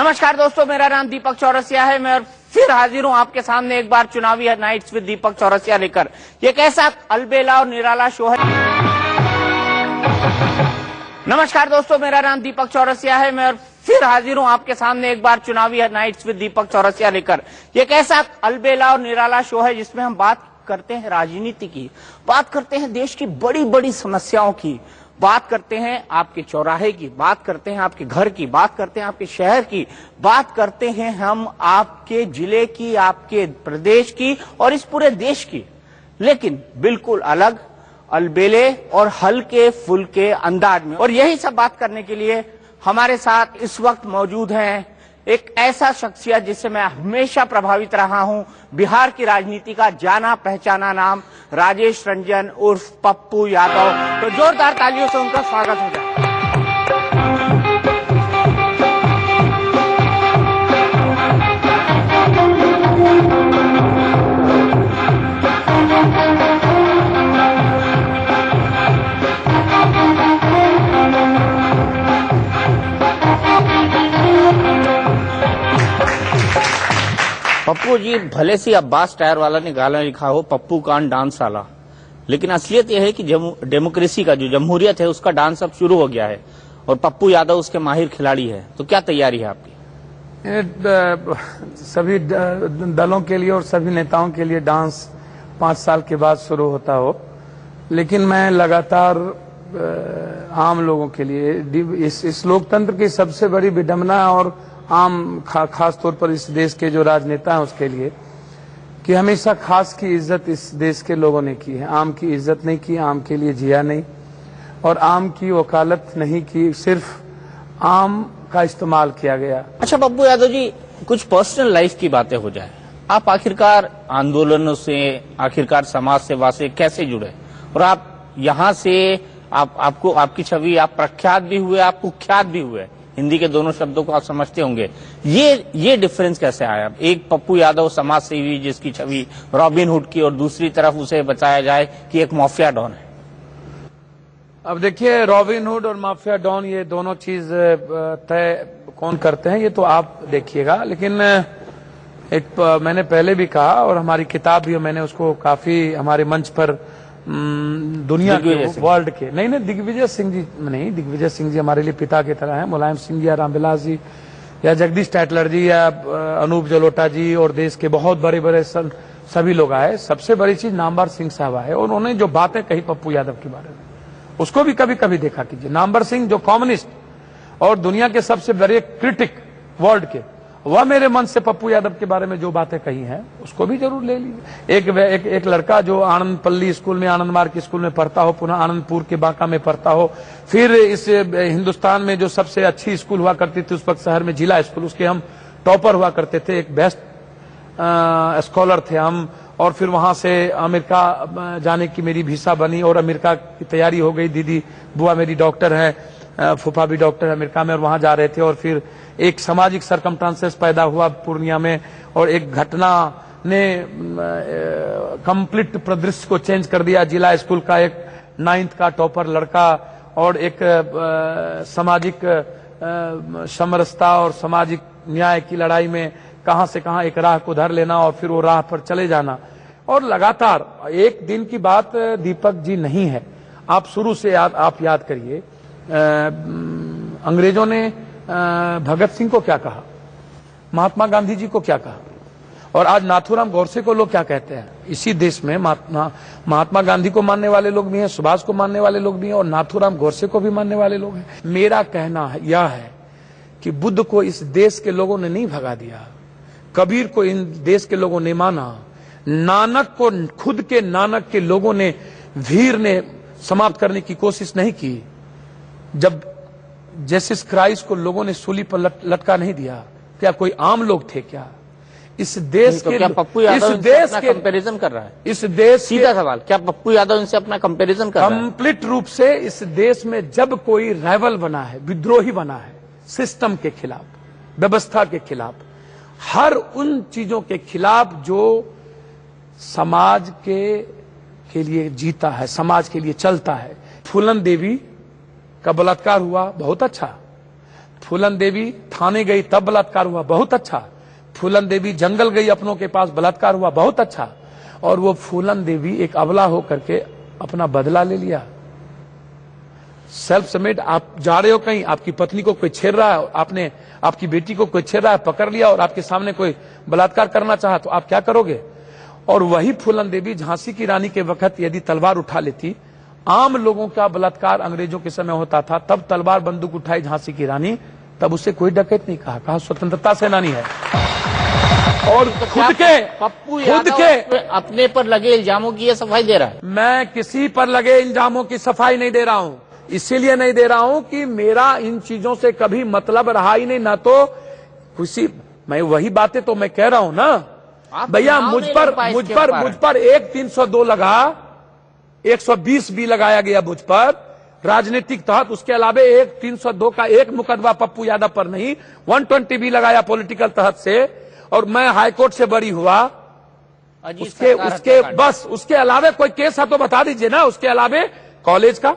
नमस्कार दोस्तों, मेरा नाम दीपक चौरसिया है। मैं फिर हाजिर हूं आपके सामने एक बार चुनावी नाइट्स विद दीपक चौरसिया लेकर। ये कैसा अलबेला और निराला शो है। नमस्कार दोस्तों, मेरा नाम दीपक चौरसिया है। मैं फिर हाजिर हूं आपके सामने एक बार चुनावी नाइट्स विद दीपक चौरसिया लेकर। ये कैसा अलबेला और निराला शो है जिसमें हम बात करते हैं राजनीति की, बात करते हैं देश की बड़ी बड़ी समस्याओं की, बात करते हैं आपके चौराहे की, बात करते हैं आपके घर की, बात करते हैं आपके शहर की, बात करते हैं हम आपके जिले की, आपके प्रदेश की और इस पूरे देश की, लेकिन बिल्कुल अलग, अलबेले और हल्के फुल्के अंदाज में। और यही सब बात करने के लिए हमारे साथ इस वक्त मौजूद हैं एक ऐसा शख्सियत जिससे मैं हमेशा प्रभावित रहा हूं, बिहार की राजनीति का जाना पहचाना नाम राजेश रंजन उर्फ पप्पू यादव। तो जोरदार तालियों से उनका स्वागत हो जाए। पप्पू जी, भले से अब्बास टायर वाला ने गाना लिखा हो पप्पू कान डांस वाला, लेकिन असलियत यह है कि डेमोक्रेसी का जो जमहूरियत है उसका डांस अब शुरू हो गया है और पप्पू यादव उसके माहिर खिलाड़ी है। तो क्या तैयारी है आपकी? सभी दलों के लिए और सभी नेताओं के लिए डांस 5 साल के बाद शुरू होता हो, लेकिन मैं लगातार आम लोगों के लिए इस लोकतंत्र की सबसे बड़ी विडंबना और आम खास तौर पर इस देश के जो राजनेता हैं उसके लिए कि हमेशा खास की इज्जत इस देश के लोगों ने की है, आम की इज्जत नहीं की, आम के लिए जिया नहीं और आम की वकालत नहीं की, सिर्फ आम का इस्तेमाल किया गया। अच्छा पप्पू यादव जी, कुछ पर्सनल लाइफ की बातें हो जाए। आप आखिरकार आंदोलनों से, आखिरकार समाज सेवा से कैसे जुड़े और आप यहाँ से आपको आपकी छवि, आप प्रख्यात भी हुए, आप कुख्यात भी हुए, हिंदी के दोनों शब्दों को आप समझते होंगे। ये डिफरेंस कैसे आया? एक पप्पू यादव समाज सेवी जिसकी छवि रॉबिन हुड की और दूसरी तरफ उसे बताया जाए कि एक माफिया डॉन है। अब देखिए, रॉबिन हुड और माफिया डॉन ये दोनों चीज तय कौन करते हैं ये तो आप देखिएगा, लेकिन मैंने पहले भी कहा और हमारी किताब भी, मैंने उसको काफी हमारे मंच पर दुनिया के वर्ल्ड के नहीं दिग्विजय सिंह जी नहीं, दिग्विजय सिंह जी हमारे लिए पिता की तरह हैं, मुलायम सिंह जी या रामविलास जी या जगदीश टैटलर जी या अनूप जलोटा जी और देश के बहुत बड़े बड़े सभी लोग आए। सबसे बड़ी चीज नामवर सिंह साहब आए और उन्होंने जो बातें कही पप्पू यादव के बारे में उसको भी कभी कभी देखा कीजिए। नामवर सिंह जो कम्युनिस्ट और दुनिया के सबसे बड़े क्रिटिक वर्ल्ड के, वह मेरे मन से पप्पू यादव के बारे में जो बातें कही हैं उसको भी जरूर ले लीजिए। एक लड़का जो आनंदपल्ली स्कूल में, आनंद मार्ग स्कूल में पढ़ता हो, पुनः आनंदपुर के बांका में पढ़ता हो, फिर इस हिंदुस्तान में जो सबसे अच्छी स्कूल हुआ करती थी उस वक्त शहर में जिला स्कूल, उसके हम टॉपर हुआ करते थे, एक बेस्ट स्कॉलर थे हम, और फिर वहां से अमेरिका जाने की मेरी वीसा बनी और अमेरिका की तैयारी हो गई। दीदी बुआ मेरी डॉक्टर है, फूफा भी डॉक्टर है अमेरिका में, और वहां जा रहे थे और फिर एक सामाजिक सरकमस्टांसेस पैदा हुआ पूर्णिया में और एक घटना ने कंप्लीट परिदृश्य को चेंज कर दिया। जिला स्कूल का एक 9th का टॉपर लड़का और एक सामाजिक समरसता और सामाजिक न्याय की लड़ाई में कहां से कहां एक राह को धर लेना और फिर वो राह पर चले जाना। और लगातार एक दिन की बात दीपक जी नहीं है, आप शुरू से आप याद करिए, अंग्रेजों ने भगत सिंह को क्या कहा, महात्मा गांधी जी को क्या कहा, और आज नाथूराम गोडसे को लोग क्या कहते हैं। इसी देश में महात्मा गांधी को मानने वाले लोग भी हैं, सुभाष को मानने वाले लोग भी हैं और नाथूराम गोडसे को भी मानने वाले लोग हैं। मेरा कहना यह है कि बुद्ध को इस देश के लोगों ने नहीं भगा दिया, कबीर को इन देश के लोगों ने माना, नानक को खुद के नानक के लोगों ने, वीर ने समाप्त करने की कोशिश नहीं की। जब जेसस क्राइस्ट को लोगों ने सूली पर लटका नहीं दिया, क्या कोई आम लोग थे क्या? इस देश तो के, क्या पप्पू यादव इस देश के कंपैरिजन कर रहा है? इस देश, सीधा सवाल, क्या पप्पू यादव इनसे अपना कंपैरिजन कर रहा है? कंप्लीट रूप से इस देश में जब कोई राइवल बना है, विद्रोही बना है, सिस्टम के खिलाफ, व्यवस्था के खिलाफ, हर उन चीजों के खिलाफ जो समाज के लिए जीता है, समाज के लिए चलता है। फूलन देवी का बलात्कार हुआ, बहुत अच्छा, फूलन देवी थाने गई तब बलात्कार हुआ, बहुत अच्छा। फूलन देवी जंगल गई अपनों के पास, बलात्कार हुआ, बहुत अच्छा। और वो फूलन देवी एक अबला होकर के अपना बदला ले लिया। सेल्फ समेट आप जा रहे हो कहीं, आपकी पत्नी को कोई छेड़ रहा है, आपने आपकी बेटी को कोई छेड़ रहा है, पकड़ लिया और आपके सामने कोई बलात्कार करना चाहा तो आप क्या करोगे? और वही फूलन देवी झांसी की रानी के वक्त यदि तलवार उठा लेती, आम लोगों का बलात्कार अंग्रेजों के समय होता था, तब तलवार बंदूक उठाई झांसी की रानी, तब उसे कोई डकैत नहीं कहा स्वतंत्रता सेनानी है। और तो खुद के पप्पू यादव अपने पर लगे इल्जामों की ये सफाई दे रहा है। मैं किसी पर लगे इल्जामों की सफाई नहीं दे रहा हूं, इसीलिए नहीं दे रहा हूं कि मेरा इन चीजों से कभी मतलब रहा ही नहीं, ना तो किसी, मैं वही बातें तो मैं कह रहा हूं ना भैया, मुझ पर एक 302 लगा, 120 भी लगाया गया मुझ पर राजनीतिक तहत, उसके अलावा एक 302 का एक मुकदमा पप्पू यादव पर नहीं, 120 भी लगाया पॉलिटिकल तहत से, और मैं हाईकोर्ट से बरी हुआ। उसके अलावा कोई केस है तो बता दीजिए ना। उसके अलावा कॉलेज का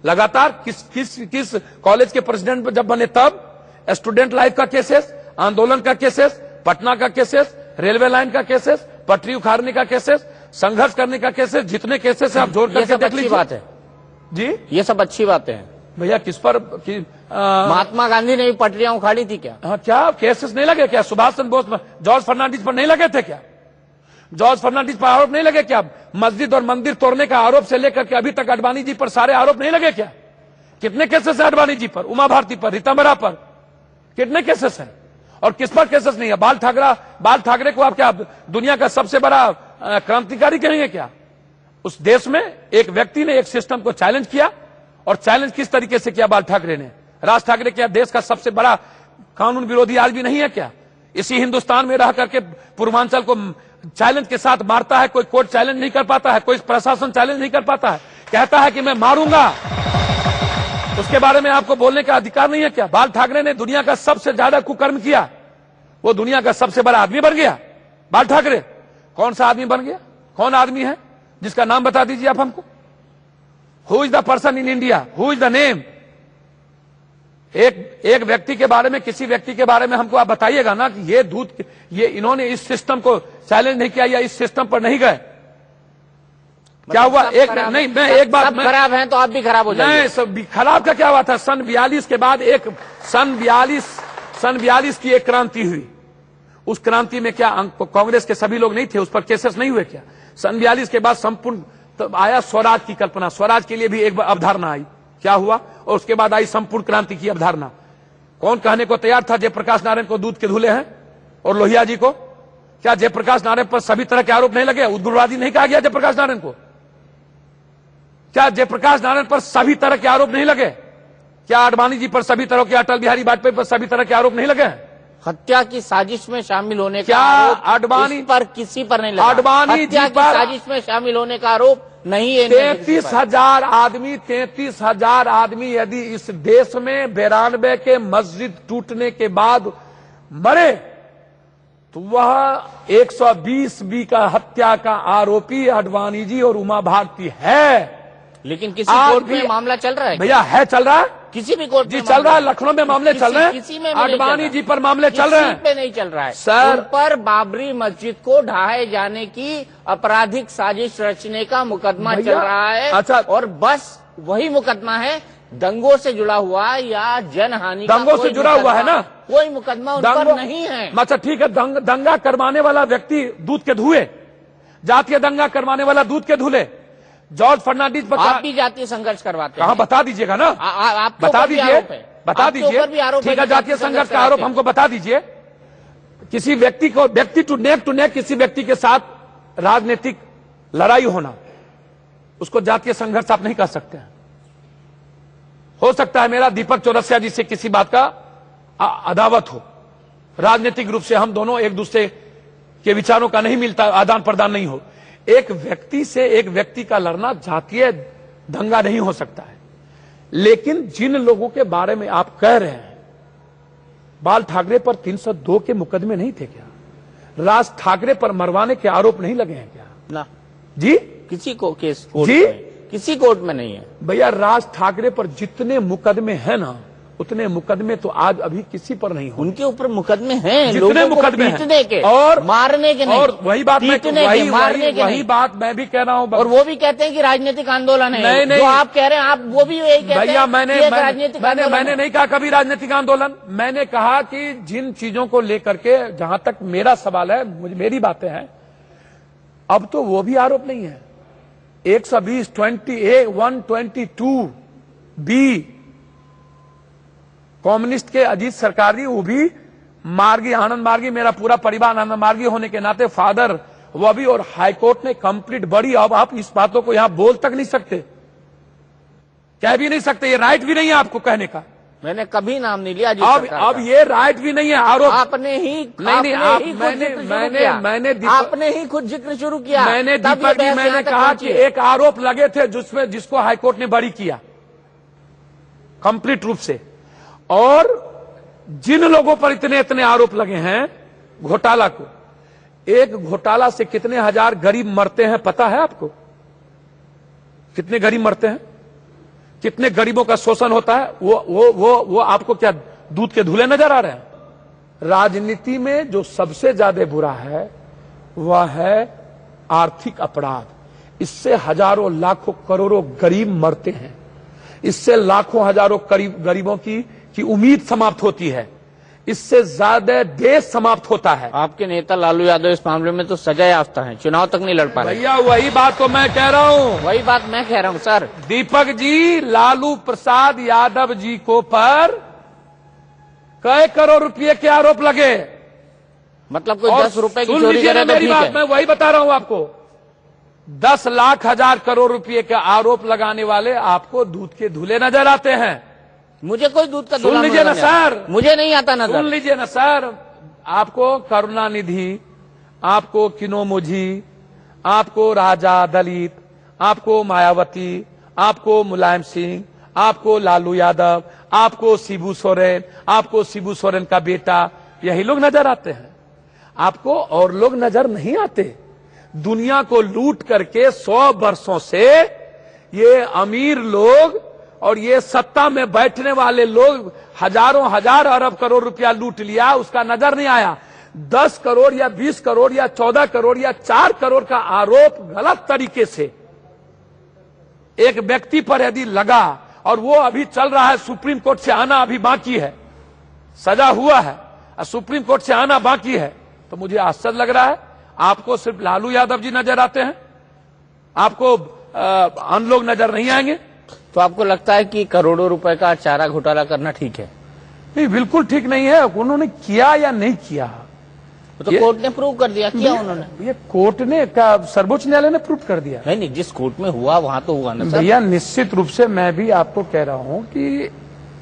लगातार किस कॉलेज के प्रेसिडेंट जब बने तब, स्टूडेंट लाइफ का केसेस, आंदोलन का केसेस, पटना का केसेस, रेलवे लाइन का केसेस, पटरी उखाड़ने का केसेस, संघर्ष करने का केसेस, जितने केसेस है आप जोड़ करके देख लीजिए। बात है जी, ये सब अच्छी बातें हैं भैया। किस पर महात्मा गांधी ने भी पटरियां उखाड़ी थी क्या? हाँ, क्या केसेस नहीं लगे क्या? सुभाष चंद्र बोस, जॉर्ज फर्नांडिस पर नहीं लगे थे क्या? जॉर्ज फर्नांडिस पर आरोप नहीं लगे क्या? मस्जिद और मंदिर तोड़ने का आरोप से लेकर के अभी तक अडवाणी जी पर सारे आरोप नहीं लगे क्या? कितने केसेस है अडवाणी जी पर, उमा भारती पर, रीता मेहरा पर, कितने केसेस हैं? और किस पर केसेस नहीं है? बाल ठाकरे को आप क्या दुनिया का सबसे बड़ा क्रांतिकारी कहेंगे क्या? उस देश में एक व्यक्ति ने एक सिस्टम को चैलेंज किया, और चैलेंज किस तरीके से किया बाल ठाकरे ने? राज ठाकरे क्या देश का सबसे बड़ा कानून विरोधी आदमी नहीं है क्या? इसी हिंदुस्तान में रह करके पूर्वांचल को चैलेंज के साथ मारता है, कोई कोर्ट चैलेंज नहीं कर पाता है, कोई प्रशासन चैलेंज नहीं कर पाता है, कहता है कि मैं मारूंगा। उसके बारे में आपको बोलने का अधिकार नहीं है क्या? बाल ठाकरे ने दुनिया का सबसे ज्यादा कुकर्म किया, वो दुनिया का सबसे बड़ा आदमी बन गया बाल ठाकरे। कौन सा आदमी बन गया? कौन आदमी है जिसका नाम बता दीजिए आप हमको। Who is the person in India, who is the name? एक व्यक्ति के बारे में, किसी व्यक्ति के बारे में हमको आप बताइएगा ना कि ये इन्होंने इस सिस्टम को चैलेंज नहीं किया या इस सिस्टम पर नहीं गए। क्या हुआ? एक नहीं, मैं एक बात, खराब हैं तो आप भी खराब हो जाएंगे। सब खराब का क्या हुआ था? सन 42 के बाद सन 42 की एक क्रांति हुई। उस क्रांति में क्या कांग्रेस के सभी लोग नहीं थे? उस पर केसेस नहीं हुए क्या? सन 42 के बाद संपूर्ण तो आया स्वराज की कल्पना, स्वराज के लिए भी एक अवधारणा आई, क्या हुआ? और उसके बाद आई संपूर्ण क्रांति की अवधारणा। कौन कहने को तैयार था जयप्रकाश नारायण को दूध के धुले हैं और लोहिया जी को? क्या जयप्रकाश नारायण पर सभी तरह के आरोप नहीं लगे? उग्रवादी नहीं कहा गया जयप्रकाश नारायण को? क्या जयप्रकाश नारायण पर सभी तरह के आरोप नहीं लगे? क्या आडवाणी जी पर सभी तरह के, अटल बिहारी वाजपेयी पर सभी तरह के आरोप नहीं लगे? हत्या की साजिश में शामिल होने का क्या आडवाणी पर किसी पर नहीं लगा? आडवाणी जी पर साजिश में शामिल होने का आरोप नहीं है। 33,000 आदमी यदि इस देश में 92 के मस्जिद टूटने के बाद मरे तो वह 120 बी का हत्या का आरोपी आडवाणी जी और उमा भारती है। लेकिन किसी कोर्ट में मामला चल रहा है भैया? है, चल रहा है, किसी भी कोर्ट जी चल रहा है। लखनऊ में मामले चल रहे हैं, किसी में आडवाणी जी पर मामले चल रहे हैं, पे नहीं चल रहा है सर। उन पर बाबरी मस्जिद को ढहाए जाने की आपराधिक साजिश रचने का मुकदमा चल रहा है। अच्छा, और बस वही मुकदमा है, दंगों से जुड़ा हुआ या जनहानि दंगों से जुड़ा हुआ है ना? कोई मुकदमा उन पर नहीं है। अच्छा ठीक है, दंगा करवाने वाला व्यक्ति दूध के धुए, जातीय दंगा करवाने वाला दूध के धुले। जॉर्ज फर्नांडिस आप भी जातीय संघर्ष करवाते हैं? कहाँ? बता दीजिएगा ना, आप बता दीजिए, बता दीजिए। ठीक है, जातीय संघर्ष का आरोप हमको बता दीजिए। किसी व्यक्ति को, व्यक्ति टू नेक किसी व्यक्ति के साथ राजनीतिक लड़ाई होना, उसको जातीय संघर्ष आप नहीं कर सकते हैं। हो सकता है मेरा दीपक चौरसिया जी से किसी बात का अदावत हो, राजनीतिक रूप से हम दोनों एक दूसरे के विचारों का नहीं मिलता, आदान प्रदान नहीं हो। एक व्यक्ति से एक व्यक्ति का लड़ना जातीय दंगा नहीं हो सकता है। लेकिन जिन लोगों के बारे में आप कह रहे हैं, बाल ठाकरे पर 302 के मुकदमे नहीं थे क्या? राज ठाकरे पर मरवाने के आरोप नहीं लगे हैं क्या? ना जी, किसी को केस कोर्ट जी में, किसी कोर्ट में नहीं है भैया। राज ठाकरे पर जितने मुकदमे हैं ना, उतने मुकदमे तो आज अभी किसी पर नहीं हो। उनके ऊपर मुकदमे हैं, जितने लोगों को मुकदमे पीटने के और मारने के नहीं, और वही बात मैं पीटने के, मारने के वही नहीं। बात मैं भी कह रहा हूँ। और वो भी कहते हैं कि राजनीतिक आंदोलन है। नहीं, जो आप कह रहे हैं, आप वो भी यही कहते भैया हैं मैंने कि एक राजनीतिक आंदोलन मैंने है। नहीं कहा कभी राजनीतिक आंदोलन। मैंने कहा कि जिन चीजों को लेकर के जहां तक मेरा सवाल है, मेरी बातें हैं, अब तो वो भी आरोप नहीं है। 120 122 बी कम्युनिस्ट के अजीत सरकारी, वो भी मार्गी, आनंद मार्गी, मेरा पूरा परिवार आनंद मार्गी होने के नाते फादर, वो भी, और हाईकोर्ट ने कंप्लीट बड़ी। अब आप इस बातों को यहां बोल तक नहीं सकते, कह भी नहीं सकते, ये राइट भी नहीं है आपको कहने का। मैंने कभी नाम नहीं लिया अजीत अब सरकार का। ये राइट भी नहीं है आरोप। आपने ही नहीं, आपने ही खुद जिक्र शुरू किया। मैंने तब ये दीपक जी, बहस मैंने यहाँ तक कहा पहुंची कि है। एक आरोप लगे थे जिसको हाईकोर्ट ने बरी किया कंप्लीट रूप से, और जिन लोगों पर इतने आरोप लगे हैं घोटाला को, एक घोटाला से कितने हजार गरीब मरते हैं पता है आपको? कितने गरीब मरते हैं, कितने गरीबों का शोषण होता है? वो आपको क्या दूध के धुले नजर आ रहे हैं? राजनीति में जो सबसे ज्यादा बुरा है वह है आर्थिक अपराध। इससे हजारों लाखों करोड़ों गरीब मरते हैं, इससे लाखों हजारों गरीबों की उम्मीद समाप्त होती है, इससे ज्यादा देश समाप्त होता है। आपके नेता लालू यादव इस मामले में तो सजा याफ्ता है, चुनाव तक नहीं लड़ पा रहे। भैया वही बात तो मैं कह रहा हूँ, वही बात मैं कह रहा हूँ सर। दीपक जी, लालू प्रसाद यादव जी को पर कई करोड़ रुपए के आरोप लगे, मतलब कोई 10 रुपए की सुन चोरी लीजिए करे ना तो मेरी ठीक बात, है। मैं वही बता रहा हूं आपको। 10 लाख हजार करोड़ रुपए का आरोप लगाने वाले आपको दूध के धुले नजर आते हैं। मुझे कोई दूध का सुन धुला लीजिए ना नहीं आता। सर, मुझे नहीं आता सुन नजर। लीजिए ना सर, आपको करुणानिधि, आपको किनोमुझी, आपको राजा दलित, आपको मायावती, आपको मुलायम सिंह, आपको लालू यादव, आपको शिबू सोरेन, आपको शिबू सोरेन का बेटा, यही लोग नजर आते हैं। आपको और लोग नजर नहीं आते। दुनिया को लूट करके 100 वर्षों से ये अमीर लोग और ये सत्ता में बैठने वाले लोग हजारों हजार अरब करोड़ रुपया लूट लिया, उसका नजर नहीं आया। 10 करोड़ या 20 करोड़ या 14 करोड़ या 4 करोड़ का आरोप गलत तरीके से एक व्यक्ति पर यदि लगा और वो अभी चल रहा है, सुप्रीम कोर्ट से आना अभी बाकी है, सजा हुआ है और सुप्रीम कोर्ट से आना बाकी है, तो मुझे आश्चर्य लग रहा है। आपको सिर्फ लालू यादव जी नजर आते हैं, आपको अन्य लोग नजर नहीं आएंगे। तो आपको लगता है कि करोड़ों रुपए का चारा घोटाला करना ठीक है? नहीं, बिल्कुल ठीक नहीं है। उन्होंने किया या नहीं किया, तो कोर्ट ने प्रूव कर दिया, किया उन्होंने। ये कोर्ट ने, सर्वोच्च न्यायालय ने प्रूव कर दिया। नहीं, जिस कोर्ट में हुआ वहां तो हुआ ना सर। भैया निश्चित रूप से मैं भी आपको कह रहा हूं कि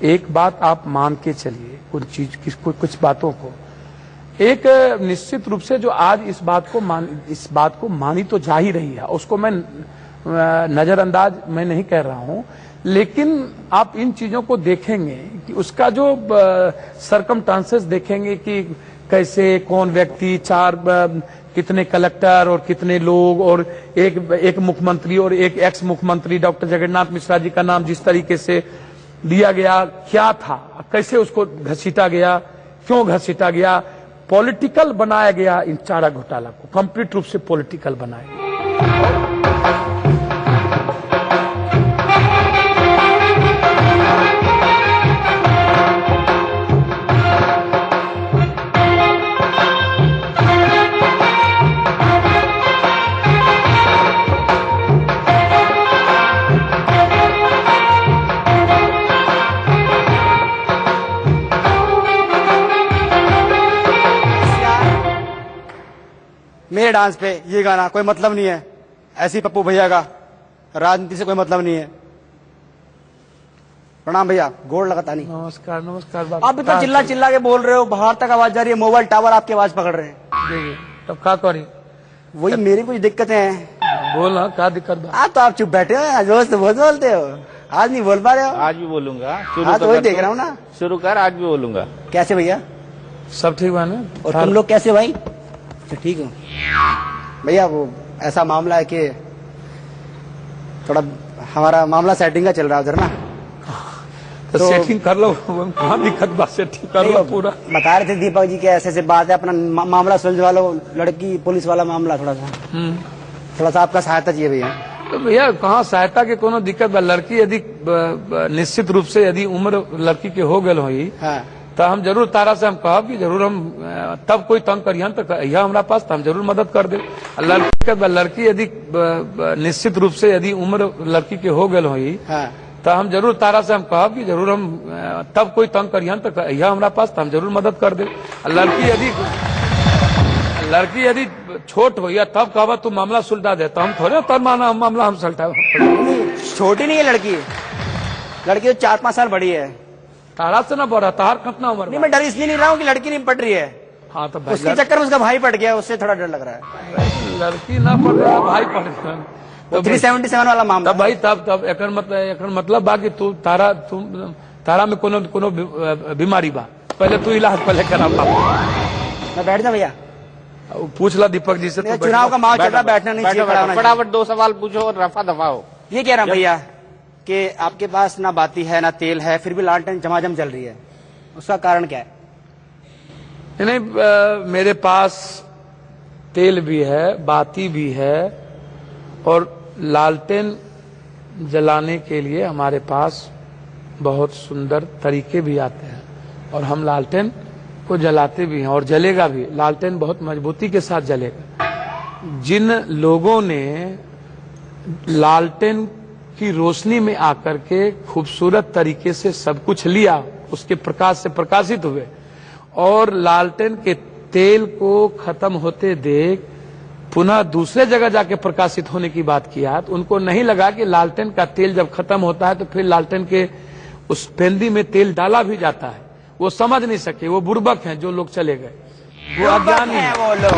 एक बात आप मान के चलिए, कुछ बातों को, एक निश्चित रूप से जो आज इस बात को मानी तो जा ही रही है, उसको मैं नजरअंदाज मैं नहीं कर रहा हूं, लेकिन आप इन चीजों को देखेंगे कि उसका जो सरकमस्टांसेस देखेंगे कि कैसे कौन व्यक्ति, कितने कलेक्टर और कितने लोग और एक मुख्यमंत्री और एक एक्स मुख्यमंत्री डॉक्टर जगन्नाथ मिश्रा जी का नाम जिस तरीके से लिया गया, क्या था, कैसे उसको घसीटा गया, क्यों घसीटा गया, पॉलिटिकल बनाया गया। इन चारा घोटाला को कंप्लीट रूप से पॉलिटिकल बनाया गया। मेरे डांस पे ये गाना कोई मतलब नहीं है, ऐसी पप्पू भैया का राजनीति से कोई मतलब नहीं है। प्रणाम भैया, गोड़ लगाता नहीं। नमस्कार नमस्कार। आप इतना चिल्ला चिल्ला के बोल रहे हो, बाहर तक आवाज जा रही है, मोबाइल टावर आपकी आवाज पकड़ रहे हैं। तब क्या करी, वही मेरी कुछ दिक्कतें हैं। बोला क्या दिक्कत बा? आप तो आप चुप बैठे हो, रोज तो बहुत बोलते हो, आज नहीं बोल पा रहे हो। आज भी बोलूंगा, हाँ तो वही देख रहा हूँ ना। शुरू कर, आज भी बोलूंगा। कैसे भैया? सब ठीक बा ना? और तुम लोग कैसे भाई? ठीक हूँ भैया। वो ऐसा मामला है कि थोड़ा हमारा मामला सेटिंग का चल रहा है उधर ना। तो सेटिंग कर लो, कहाँ दिक्कत बा, सेटिंग कर लो पूरा। बता रहे थे दीपक जी के ऐसे बात है, अपना मामला सुलझवा लो, लड़की पुलिस वाला मामला थोड़ा सा आपका सहायता चाहिए भैया। तो भैया कहाँ सहायता के कोनो दिक्कत बा। लड़की यदि निश्चित रूप से यदि उम्र लड़की के हो गल होई, हाँ। तो हम जरूर तारा से हम कहब कि जरूर हम तब कोई तंग करियन तो यह हमारा पास, तो हम जरूर मदद कर दे। लड़की यदि निश्चित रूप से यदि उम्र लड़की के हो गल होई, हाँ। तो हम जरूर तारा से हम कहब कि जरूर हम तब कोई तंग करियन तो यह हमारा पास, तो हम जरूर मदद कर दे। लड़की यदि छोट हो या तब कहब तू मामला सुलझा दे, तो हम थोड़े तब मामला हम सुलझा। छोटी नहीं है लड़की, लड़की तो 4-5 साल बड़ी है। तारा से ना बढ़ा, तार कितना उम्र? नहीं, मैं डर इसलिए नहीं रहा हूँ कि लड़की नहीं पढ़ रही है। हाँ तो उसके चक्कर में उसका भाई पढ़ गया, उससे थोड़ा डर लग रहा है। लड़की ना पढ़ रहा, भाई पढ़ रहा, तो 377 वाला मामला। तब भाई तब एकर मतलब बा कि तू तारा में कोनो बीमारी बा, पहले तू इलाज पहले करा। मैं बैठ जा भैया, पूछ ला दीपक जी से। चुनाव का माहौल चल रहा, बैठना नहीं चाहिए। फटाफट 2 सवाल पूछो और रफा दफा हो। ये कह रहा हूँ भैया कि आपके पास ना बाती है ना तेल है, फिर भी लालटेन झमाझम चल रही है, उसका कारण क्या है? नहीं, मेरे पास तेल भी है, बाती भी है, और लालटेन जलाने के लिए हमारे पास बहुत सुंदर तरीके भी आते हैं, और हम लालटेन को जलाते भी हैं और जलेगा भी। लालटेन बहुत मजबूती के साथ जलेगा। जिन लोगों ने लालटेन की रोशनी में आकर के खूबसूरत तरीके से सब कुछ लिया, उसके प्रकाश से प्रकाशित हुए, और लालटेन के तेल को खत्म होते देख पुनः दूसरे जगह जाके प्रकाशित होने की बात किया, तो उनको नहीं लगा कि लालटेन का तेल जब खत्म होता है तो फिर लालटेन के उस पेंदी में तेल डाला भी जाता है। वो समझ नहीं सके, वो बुर्बक हैं जो लोग चले गए, वो अज्ञानी है वो लोग।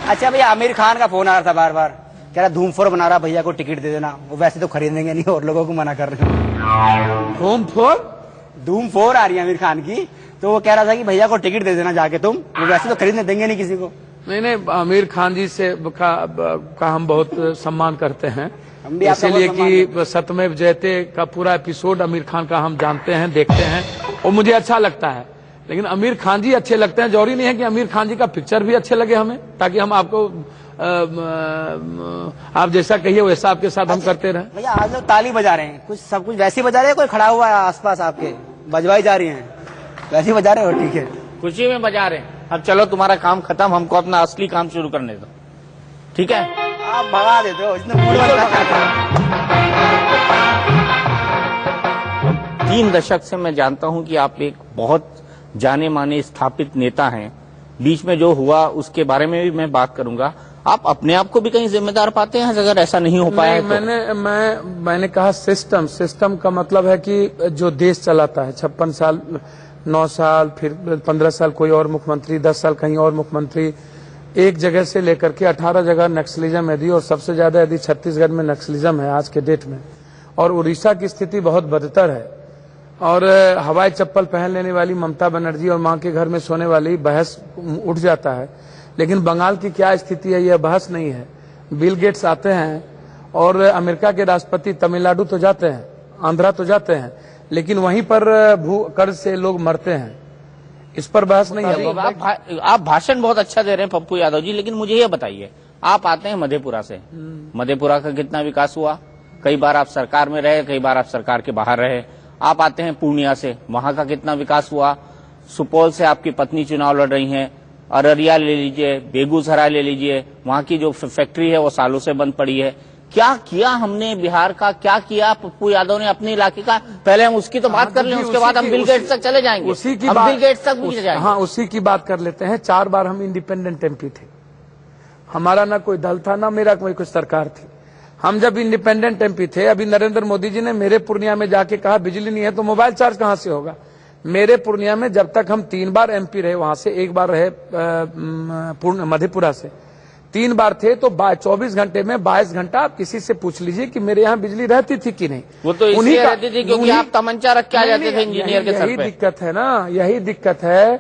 अच्छा भैया, आमिर खान का फोन आ रहा था बार बार, कह रहा धूम 4 बना रहा, भैया को टिकट दे देना। वो वैसे तो खरीदेंगे नहीं और लोगों को मना कर रहे हैं। धूम 4 आ रही है आमिर खान की, तो वो कह रहा था कि भैया को टिकट दे देना जाके तुम, वो वैसे तो खरीदने देंगे नहीं किसी को। नहीं, आमिर खान जी से का हम बहुत सम्मान करते हैं, इसलिए कि सत्यमेव जयते का पूरा एपिसोड आमिर खान का हम जानते हैं, देखते हैं, और मुझे अच्छा लगता है। लेकिन आमिर खान जी अच्छे लगते हैं, जरूरी नहीं है कि आमिर खान जी का पिक्चर भी अच्छे लगे हमें, ताकि हम आपको आप जैसा कहिए वैसा आपके साथ हम करते रहे। भैया आज लोग ताली बजा रहे हैं, कुछ सब कुछ वैसे ही बजा रहे हैं, कोई खड़ा हुआ है आसपास आपके, बजवाई जा रही हैं, वैसे ही बजा रहे हो? ठीक है, खुशी में बजा रहे हैं। अब चलो तुम्हारा काम खत्म, हमको अपना असली काम शुरू करने दो, ठीक है? आप भगा देते हो, इसने मूड बना। 3 दशक से मैं जानता हूं कि आप एक बहुत जाने माने स्थापित नेता हैं। बीच में जो हुआ उसके बारे में भी मैं बात करूंगा। आप अपने आप को भी कहीं जिम्मेदार पाते हैं अगर ऐसा नहीं हो पाया? मैंने कहा सिस्टम का मतलब है कि जो देश चलाता है 56 साल, 9 साल, फिर 15 साल कोई और मुख्यमंत्री, 10 साल कहीं और मुख्यमंत्री, एक जगह से लेकर के 18 जगह नक्सलिज्म यदि, और सबसे ज्यादा यदि छत्तीसगढ़ में नक्सलिज्म है आज के डेट में, और उड़ीसा की स्थिति बहुत बदतर है, और हवाई चप्पल पहन लेने वाली ममता बनर्जी और मां के घर में सोने वाली बहस उठ जाता है। लेकिन बंगाल की क्या स्थिति है यह बहस नहीं है। बिल गेट्स आते हैं और अमेरिका के राष्ट्रपति तमिलनाडु तो जाते हैं, आंध्रा तो जाते हैं, लेकिन वहीं पर भू कर्ज से लोग मरते हैं, इस पर बहस नहीं है। आप भाषण बहुत अच्छा दे रहे हैं पप्पू यादव जी, लेकिन मुझे ये बताइए, आप आते हैं मधेपुरा से, मधेपुरा का कितना विकास हुआ? कई बार आप सरकार में रहे, कई बार आप सरकार के बाहर रहे। आप आते हैं पूर्णिया से, वहां का कितना विकास हुआ? सुपौल से आपकी पत्नी चुनाव लड़ रही हैं, अररिया ले लीजिए, बेगूसराय ले लीजिए, वहां की जो फैक्ट्री है वो सालों से बंद पड़ी है। क्या किया हमने बिहार का, क्या किया पप्पू यादव ने अपने इलाके का? पहले हम उसकी तो बात कर लें, उसके बाद हम बिल गेट्स तक चले जाएंगे। बिल गेट्स तक भी जाएंगे। हाँ, उसी की बात कर लेते हैं। 4 बार हम इंडिपेंडेंट एमपी थे, हमारा ना कोई दल था ना मेरा कोई सरकार थी। हम जब इंडिपेंडेंट एमपी थे, अभी नरेंद्र मोदी जी ने मेरे पूर्णिया में जाके कहा बिजली नहीं है तो मोबाइल चार्ज कहां से होगा। मेरे पूर्णिया में जब तक हम 3 बार एमपी रहे, वहां से 1 बार रहे मधेपुरा से, 3 बार थे, तो 24 घंटे में 22 घंटा आप किसी से पूछ लीजिए कि मेरे यहाँ बिजली रहती थी कि नहीं। वो तो इसलिए रहती थी क्योंकि आप तमंचा रख के आ जाते थे इंजीनियर के सर पे। यही दिक्कत है ना, यही दिक्कत है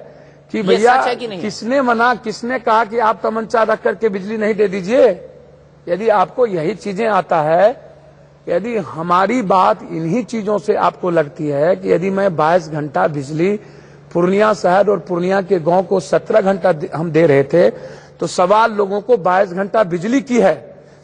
कि भैया किसने मना, किसने कहा कि आप तमंचा रख करके बिजली नहीं दे दीजिए? यदि आपको यही चीजें आता है यदि हमारी बात इन्हीं चीजों से आपको लगती है कि यदि मैं 22 घंटा बिजली पूर्णिया शहर और पूर्णिया के गांव को 17 घंटा हम दे रहे थे, तो सवाल लोगों को 22 घंटा बिजली की है,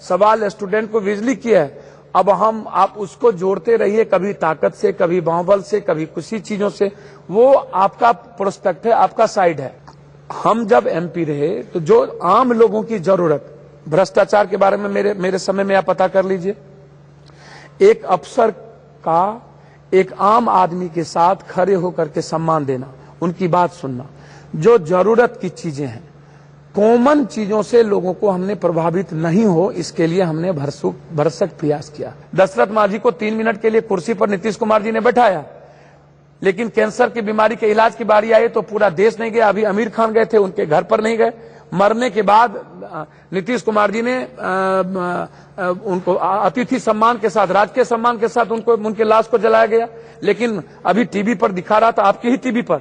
सवाल स्टूडेंट को बिजली की है। अब आप उसको जोड़ते रहिए, कभी ताकत से, कभी बाहुबल से, कभी किसी चीजों से, वो आपका प्रोस्पेक्ट है, आपका साइड है। हम जब एमपी रहे तो जो आम लोगों की जरूरत, भ्रष्टाचार के बारे में मेरे समय में आप पता कर लीजिए, एक अफसर का एक आम आदमी के साथ खड़े होकर के सम्मान देना, उनकी बात सुनना, जो जरूरत की चीजें हैं, कॉमन चीजों से लोगों को हमने प्रभावित नहीं हो, इसके लिए हमने भरसक प्रयास किया। दशरथ मांझी को 3 मिनट के लिए कुर्सी पर नीतीश कुमार जी ने बैठाया, लेकिन कैंसर की बीमारी के इलाज की बारी आई तो पूरा देश नहीं गया। अभी आमिर खान गए थे, उनके घर पर नहीं गए। मरने के बाद नीतीश कुमार जी ने उनको अतिथि सम्मान के साथ, राजकीय सम्मान के साथ उनके लाश को जलाया गया। लेकिन अभी टीवी पर दिखा रहा था, आपकी ही टीवी पर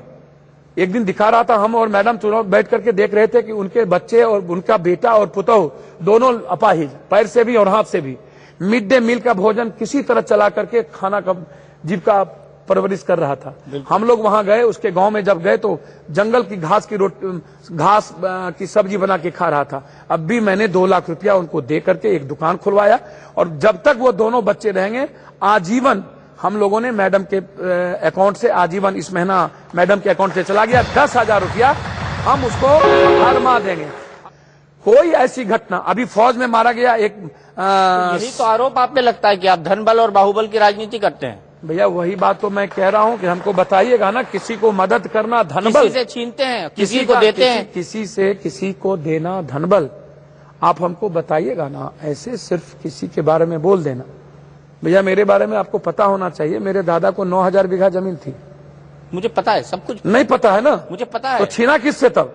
एक दिन दिखा रहा था, हम और मैडम चुनाव बैठ करके देख रहे थे कि उनके बच्चे और उनका बेटा और पुतोह दोनों अपाहिज, पैर से भी और हाथ से भी, मिड डे मील का भोजन किसी तरह चला करके खाना का जीविका परवरिश कर रहा था। हम लोग वहां गए, उसके गांव में जब गए तो जंगल की घास की सब्जी बना के खा रहा था। अब भी मैंने 2 लाख रुपया उनको दे करके एक दुकान खुलवाया, और जब तक वो दोनों बच्चे रहेंगे आजीवन हम लोगों ने मैडम के अकाउंट से, आजीवन इस महीना मैडम के अकाउंट से चला गया 10,000 रुपया, हम उसको हर माह देंगे। कोई ऐसी घटना, अभी फौज में मारा गया एक यही तो आरोप आप पे लगता है कि आप धनबल और बाहुबल की राजनीति करते हैं। भैया वही बात तो मैं कह रहा हूं कि हमको बताइएगा ना, किसी को मदद करना धनबल, किसी से छीनते हैं, किसी को देते हैं, किसी से किसी को देना धनबल, आप हमको बताइएगा ना। ऐसे सिर्फ किसी के बारे में बोल देना। भैया मेरे बारे में आपको पता होना चाहिए, मेरे दादा को 9,000 बीघा जमीन थी। मुझे पता है, सब कुछ नहीं पता है ना? मुझे पता है। तो छीना किससे तब?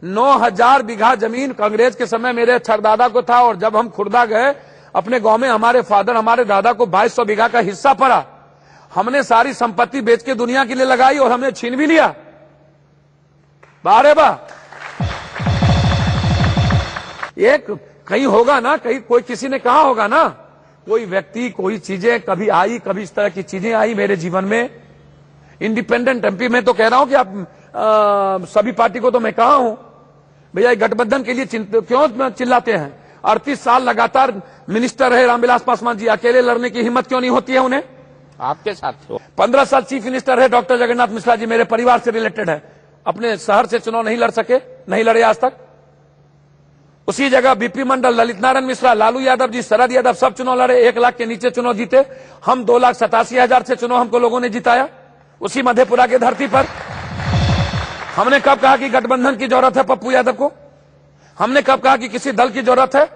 9,000 बीघा जमीन कांग्रेस के समय मेरे छरदादा को था, और जब हम खुर्दा गए अपने गांव में, हमारे दादा को 2200 बीघा का हिस्सा पड़ा। हमने सारी संपत्ति बेच के दुनिया के लिए लगाई और हमने छीन भी लिया। बारे बा एक कहीं होगा ना, कहीं कोई किसी ने कहा होगा ना, कोई व्यक्ति, कोई चीजें कभी आई, कभी इस तरह की चीजें आई मेरे जीवन में। इंडिपेंडेंट एमपी में तो कह रहा हूं कि आप सभी पार्टी को तो मैं कहा हूं, भैया गठबंधन के लिए क्यों चिल्लाते हैं? 38 साल लगातार मिनिस्टर रहे रामविलास पासवान जी, अकेले लड़ने की हिम्मत क्यों नहीं होती है उन्हें? आपके साथ 15 साल चीफ मिनिस्टर है डॉक्टर जगन्नाथ मिश्रा जी, मेरे परिवार से रिलेटेड है, अपने शहर से चुनाव नहीं लड़ सके, नहीं लड़े आज तक। उसी जगह बीपी मंडल, ललित नारायण मिश्रा, लालू यादव जी, शरद यादव सब चुनाव लड़े, 1 लाख के नीचे चुनाव जीते। हम 2,87,000 से चुनाव हमको लोगों ने जिताया उसी मधेपुरा के धरती पर। हमने कब कहा कि गठबंधन की जरूरत है पप्पू यादव को? हमने कब कहा कि किसी दल की जरूरत है?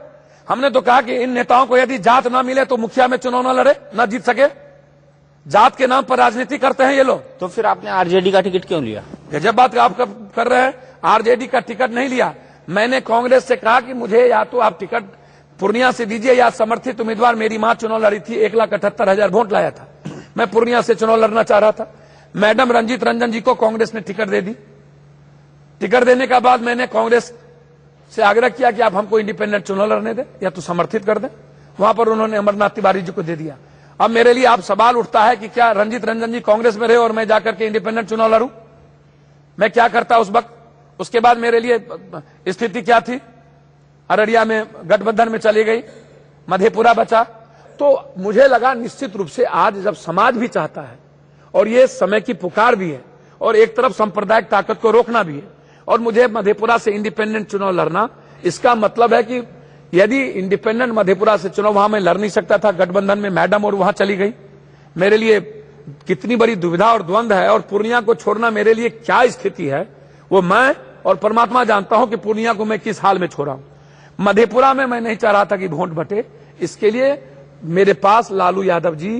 हमने तो कहा कि इन नेताओं को यदि जात ना मिले तो मुखिया में चुनाव न लड़े, न जीत सके। जात के नाम पर राजनीति करते हैं ये लोग। तो फिर आपने आरजेडी का टिकट क्यों लिया? गजब बात आप कर रहे हैं। आरजेडी का टिकट नहीं लिया, मैंने कांग्रेस से कहा कि मुझे या तो आप टिकट पूर्णिया से दीजिए या समर्थित उम्मीदवार, मेरी मां चुनाव लड़ी थी, 1,78,000 वोट लाया था, मैं पूर्णिया से चुनाव लड़ना चाह रहा था। मैडम रंजीत रंजन जी को कांग्रेस ने टिकट दे दी। टिकट देने के बाद मैंने कांग्रेस से आग्रह किया कि आप हमको इंडिपेंडेंट चुनाव लड़ने दें या तो समर्थित कर दें। वहां पर उन्होंने अमरनाथ तिवारी जी को दे दिया। अब मेरे लिए आप सवाल उठता है कि क्या रंजीत रंजन जी कांग्रेस में रहे और मैं जाकर के इंडिपेंडेंट चुनाव लड़ूं? मैं क्या करता उस वक्त? उसके बाद मेरे लिए स्थिति क्या थी? अररिया में गठबंधन में चली गई, मधेपुरा बचा। तो मुझे लगा निश्चित रूप से आज जब समाज भी चाहता है और ये समय की पुकार भी है और एक तरफ सांप्रदायिक ताकत को रोकना भी है, और मुझे मधेपुरा से इंडिपेंडेंट चुनाव लड़ना, इसका मतलब है कि यदि इंडिपेंडेंट मधेपुरा से चुनाव वहां मैं लड़ नहीं सकता था, गठबंधन में मैडम और वहां चली गई, मेरे लिए कितनी बड़ी दुविधा और द्वंद है। और पूर्णिया को छोड़ना मेरे लिए क्या स्थिति है वो मैं और परमात्मा जानता हूं कि पूर्णिया को मैं किस हाल में छोड़ा हूं। मधेपुरा में मैं नहीं चाह रहा था कि वोट बटे, इसके लिए मेरे पास लालू यादव जी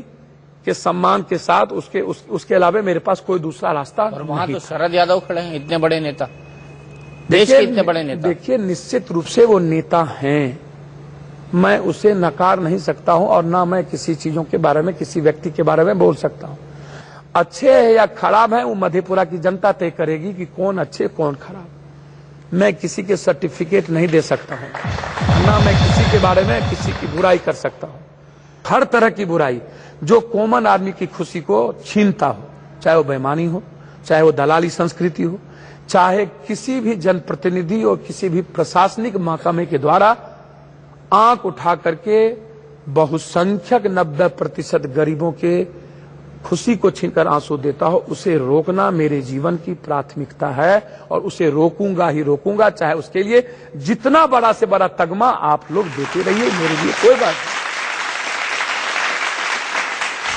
के सम्मान के साथ उसके अलावा मेरे पास कोई दूसरा रास्ता और वहां तो शरद यादव खड़े हैं, इतने बड़े नेता, देश के इतने बड़े नेता। देखिए निश्चित रूप से वो नेता हैं, मैं उसे नकार नहीं सकता हूं और ना मैं किसी चीजों के बारे में, किसी व्यक्ति के बारे में बोल सकता हूं। अच्छे है या खराब है वो मधेपुरा की जनता तय करेगी कि कौन अच्छे कौन खराब। मैं किसी के सर्टिफिकेट नहीं दे सकता हूं, ना मैं किसी के बारे में किसी की बुराई कर सकता हूं। हर तरह की बुराई जो कॉमन आदमी की खुशी को छीनता हो, चाहे वो बेईमानी हो, चाहे वो दलाली संस्कृति हो, चाहे किसी भी जनप्रतिनिधि और किसी भी प्रशासनिक महकमे के द्वारा आंख उठा करके बहुसंख्यक 90% गरीबों के खुशी को छीनकर आंसू देता हो, उसे रोकना मेरे जीवन की प्राथमिकता है और उसे रोकूंगा ही रोकूंगा, चाहे उसके लिए जितना बड़ा से बड़ा तगमा आप लोग देते रहिए, मेरे लिए कोई बात नहीं।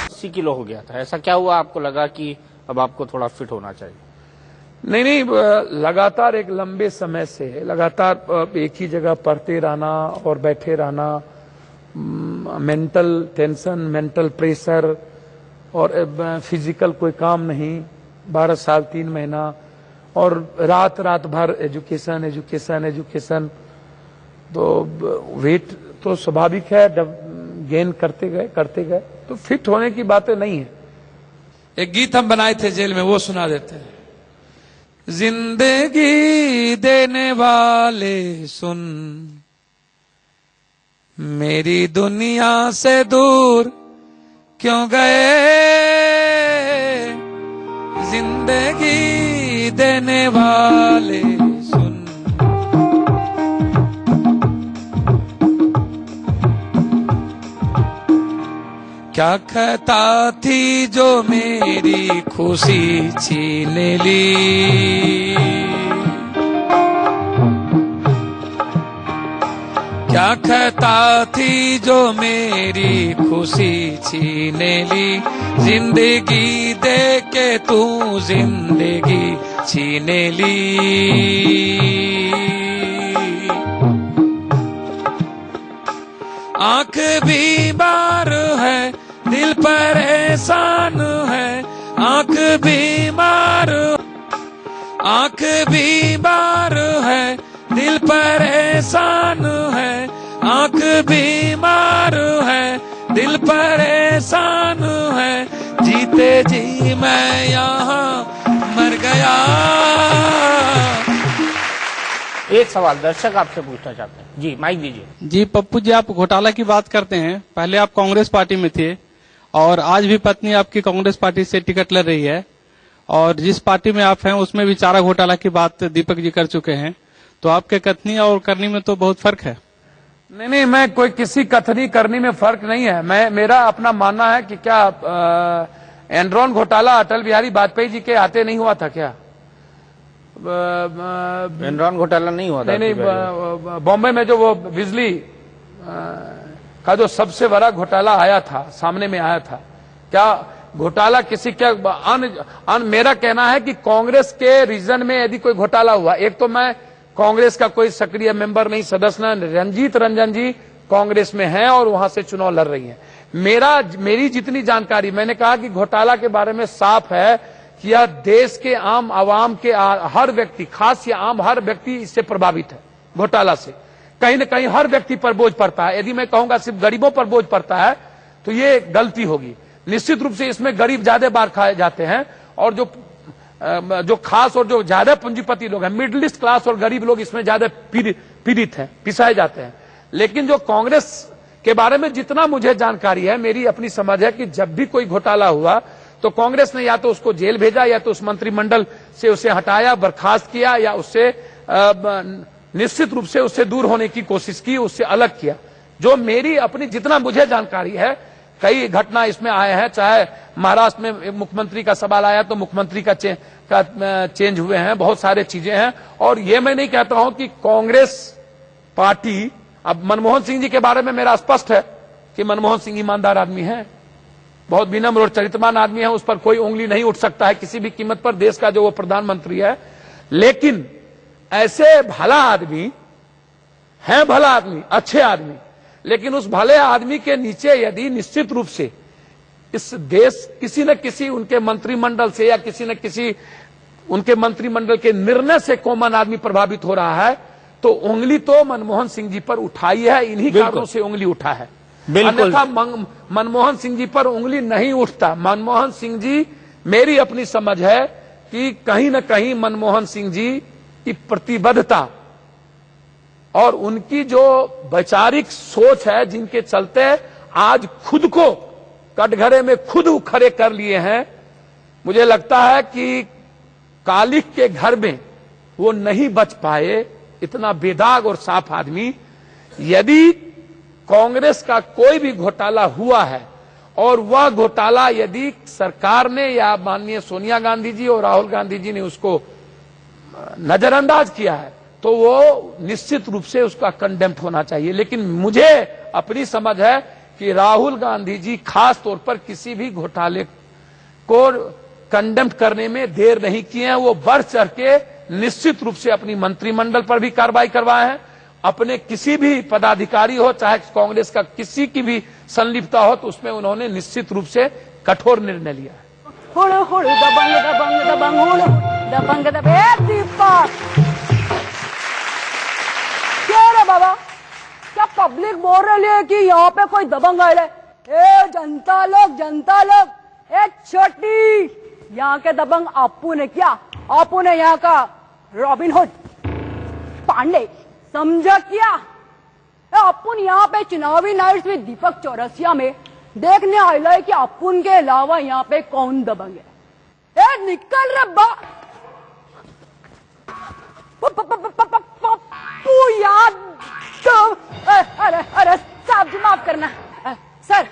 80 किलो हो गया था, ऐसा क्या हुआ आपको लगा कि अब आपको थोड़ा फिट होना चाहिए? नहीं, लगातार एक लंबे समय से लगातार एक ही जगह पढ़ते रहना और बैठे रहना, मेंटल टेंशन, मेंटल प्रेशर और फिजिकल कोई काम नहीं, 12 साल 3 महीना और रात भर एजुकेशन, तो वेट तो स्वाभाविक है, जब गेन करते गए तो फिट होने की बातें नहीं है। एक गीत हम बनाए थे जेल में, वो सुना देते हैं। जिंदगी देने वाले सुन, मेरी दुनिया से दूर क्यों गए, जिंदगी देने वाले सुन। क्या खता थी जो मेरी खुशी छीन ली, क्या खता थी जो मेरी खुशी छीन ली, जिंदगी दे के तू जिंदगी छीन ली। आंख बीमार है, दिल परेशान है, आंख बीमार है, दिल परेशान है, आंख बीमार है, दिल परेशान है, जीते जी मैं यहाँ मर गया। एक सवाल दर्शक आपसे पूछना चाहते हैं, जी माइक दीजिए। जी पप्पू जी, आप घोटाला की बात करते हैं, पहले आप कांग्रेस पार्टी में थे और आज भी पत्नी आपकी कांग्रेस पार्टी से टिकट लड़ रही है, और जिस पार्टी में आप हैं उसमें भी चारा घोटाला की बात दीपक जी कर चुके हैं, तो आपके कथनी और करनी में तो बहुत फर्क है। नहीं, मैं कोई किसी कथनी करनी में फर्क नहीं है। मेरा अपना मानना है कि क्या एनरॉन घोटाला अटल बिहारी वाजपेयी जी के आते नहीं हुआ था क्या? एनरॉन घोटाला नहीं हुआ था? नहीं, बॉम्बे में जो वो बिजली का जो सबसे बड़ा घोटाला आया था, सामने में आया था, क्या घोटाला किसी क्या मेरा कहना है कि कांग्रेस के रीजन में यदि कोई घोटाला हुआ, एक तो मैं कांग्रेस का कोई सक्रिय मेंबर नहीं, सदस्य न, रंजीत रंजन जी कांग्रेस में हैं और वहां से चुनाव लड़ रही हैं। मेरी जितनी जानकारी, मैंने कहा कि घोटाला के बारे में साफ है कि यह देश के आम आवाम के हर व्यक्ति, खास या आम हर व्यक्ति इससे प्रभावित है। घोटाला से कहीं न कहीं हर व्यक्ति पर बोझ पड़ता है। यदि मैं कहूंगा सिर्फ गरीबों पर बोझ पड़ता है तो ये गलती होगी। निश्चित रूप से इसमें गरीब ज्यादा बार खाए जाते हैं और जो खास और जो ज्यादा पूंजीपति लोग हैं, मिडिल ईस्ट क्लास और गरीब लोग इसमें ज्यादा पीड़ित हैं, पिसाए जाते हैं। लेकिन जो कांग्रेस के बारे में जितना मुझे जानकारी है, मेरी अपनी समझ है कि जब भी कोई घोटाला हुआ तो कांग्रेस ने या तो उसको जेल भेजा या तो उस मंत्रिमंडल से उसे हटाया, बर्खास्त किया, या उससे निश्चित रूप से उससे दूर होने की कोशिश की, उससे अलग किया। जो मेरी अपनी जितना मुझे जानकारी है, कई घटना इसमें आए हैं, चाहे महाराष्ट्र में मुख्यमंत्री का सवाल आया तो मुख्यमंत्री का चेंज हुए हैं, बहुत सारे चीजें हैं। और ये मैं नहीं कहता हूं कि कांग्रेस पार्टी, अब मनमोहन सिंह जी के बारे में मेरा स्पष्ट है कि मनमोहन सिंह ईमानदार आदमी है, बहुत विनम्र और चरित्रवान आदमी है, उस पर कोई उंगली नहीं उठ सकता है किसी भी कीमत पर, देश का जो वो प्रधानमंत्री है। लेकिन ऐसे भला आदमी है, भला आदमी, अच्छे आदमी, लेकिन उस भले आदमी के नीचे यदि निश्चित रूप से इस देश किसी न किसी उनके मंत्रिमंडल से या किसी न किसी उनके मंत्रिमंडल के निर्णय से कॉमन आदमी प्रभावित हो रहा है, तो उंगली तो मनमोहन सिंह जी पर उठाई है, इन्हीं कारणों से उंगली उठा है। अन्यथा मनमोहन सिंह जी पर उंगली नहीं उठता। मनमोहन सिंह जी, मेरी अपनी समझ है कि कहीं न कहीं मनमोहन सिंह जी की प्रतिबद्धता और उनकी जो वैचारिक सोच है, जिनके चलते आज खुद को कटघरे में खुद खड़े कर लिए हैं। मुझे लगता है कि कालिक के घर में वो नहीं बच पाए, इतना बेदाग और साफ आदमी। यदि कांग्रेस का कोई भी घोटाला हुआ है और वह घोटाला यदि सरकार ने या माननीय सोनिया गांधी जी और राहुल गांधी जी ने उसको नजरअंदाज किया है, तो वो निश्चित रूप से उसका कंडेम्ड होना चाहिए। लेकिन मुझे अपनी समझ है कि राहुल गांधी जी खास तौर पर किसी भी घोटाले को कंडेम्ड करने में देर नहीं किए हैं। वो बढ़ चढ़ के निश्चित रूप से अपनी मंत्रिमंडल पर भी कार्रवाई करवाए हैं। अपने किसी भी पदाधिकारी हो, चाहे कांग्रेस का किसी की भी संलिप्तता हो, तो उसमें उन्होंने निश्चित रूप से कठोर निर्णय लिया है। हुड़ हुड़ दबंग दबंग दबंग हुड़ दबंग दबे दीपक। क्या रे बाबा, क्या पब्लिक बोल रही है कि यहाँ पे कोई दबंग आए? ए जनता लोग, ए छोटी, यहाँ के दबंग आपू ने क्या? आपू ने यहाँ का रॉबिन हुड पांडे समझा क्या? अपुन यहाँ पे चुनावी नाइट्स विद दीपक चौरसिया में देखने आया है कि अपुन के अलावा यहाँ पे कौन दबंग है। ए निकल रब्बा पप्पू याद। अरे साहब जी माफ करना सर।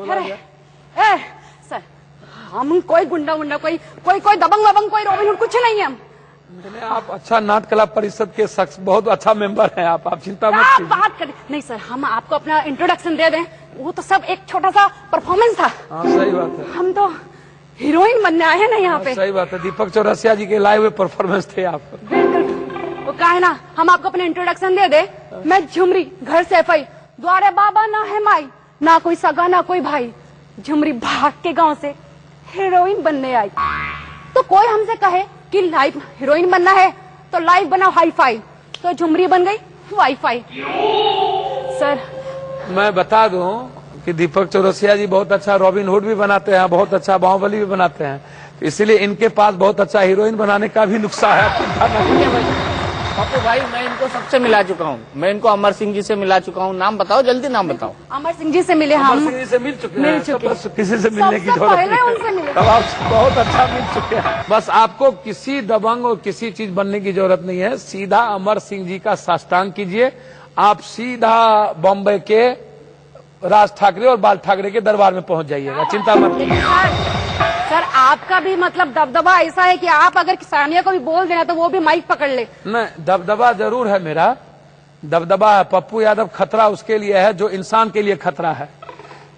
अरे सर, हम कोई गुंडा कोई दबंग वबंग कोई रॉबिन हुड कुछ नहीं है हम। आप अच्छा नाट्य कला परिषद के शख्स, बहुत अच्छा मेंबर हैं आप चिंता मत कीजिए। बात करें नहीं सर, हम आपको अपना इंट्रोडक्शन दे दें। वो तो सब एक छोटा सा परफॉर्मेंस था। हाँ सही बात है, हम तो हीरोइन बनने आए हैं ना यहाँ पे। सही बात है, दीपक चौरसिया जी के लाए हुए परफॉर्मेंस थे आप। बिल्कुल, वो कहा है ना, हम आपको अपना इंट्रोडक्शन दे दे। मैं झुमरी, घर से फई, द्वारे बाबा ना है माई, ना कोई सगा ना कोई भाई, झुमरी भाग के गाँव से हीरोइन बनने आई। तो कोई हमसे कहे कि लाइव हीरोइन बनना है तो लाइव बनाओ हाई फाई, तो झुमरी बन गई वाईफाई। सर मैं बता दूं कि दीपक चौरसिया जी बहुत अच्छा रॉबिन हुड भी बनाते हैं, बहुत अच्छा बाहुबली भी बनाते हैं, तो इसलिए इनके पास बहुत अच्छा हीरोइन बनाने का भी नुस्खा है। पप्पू भाई, मैं इनको सबसे मिला चुका हूँ। मैं इनको अमर सिंह जी से मिला चुका हूँ। नाम बताओ, जल्दी नाम बताओ। अमर सिंह जी से मिले हम। अमर सिंह जी से मिल चुके हैं, तो बस किसी से मिलने की सबसे जरूरत पहले नहीं उनसे मिले। है। अब आप बहुत अच्छा मिल चुके हैं। बस आपको किसी दबंग और किसी चीज बनने की जरूरत नहीं है। सीधा अमर सिंह जी का साष्टांग कीजिए, आप सीधा बॉम्बे के राज ठाकरे और बाल ठाकरे के दरबार में पहुंच जाइएगा, चिंता मत कीजिए। सर आपका भी मतलब दबदबा ऐसा है कि आप अगर सानिया को भी बोल देना तो वो भी माइक पकड़ ले। नहीं, दबदबा जरूर है, मेरा दबदबा है। पप्पू यादव खतरा उसके लिए है जो इंसान के लिए खतरा है।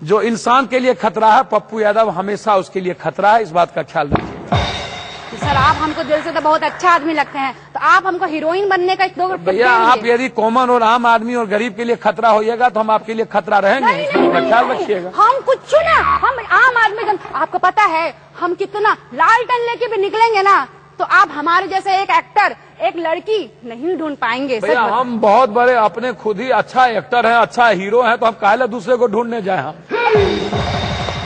जो इंसान के लिए खतरा है, पप्पू यादव हमेशा उसके लिए खतरा है, इस बात का ख्याल रखिए। सर आप हमको दिल से तो बहुत अच्छा आदमी लगते हैं, तो आप हमको हीरोइन बनने का दो भैया, आप यदि कॉमन और आम आदमी और गरीब के लिए खतरा होइएगा तो हम आपके लिए खतरा रहेंगे, ख्याल रखिएगा। हम कुछ ना, हम आम आदमी। आपको पता है हम कितना लालटेन लेके भी निकलेंगे ना, तो आप हमारे जैसे एक एक्टर, एक लड़की नहीं ढूंढ पाएंगे। भैया हम बहुत बड़े अपने खुद ही अच्छा एक्टर हैं, अच्छा हीरो हैं, तो हम काहे दूसरे को ढूंढने जाए हम।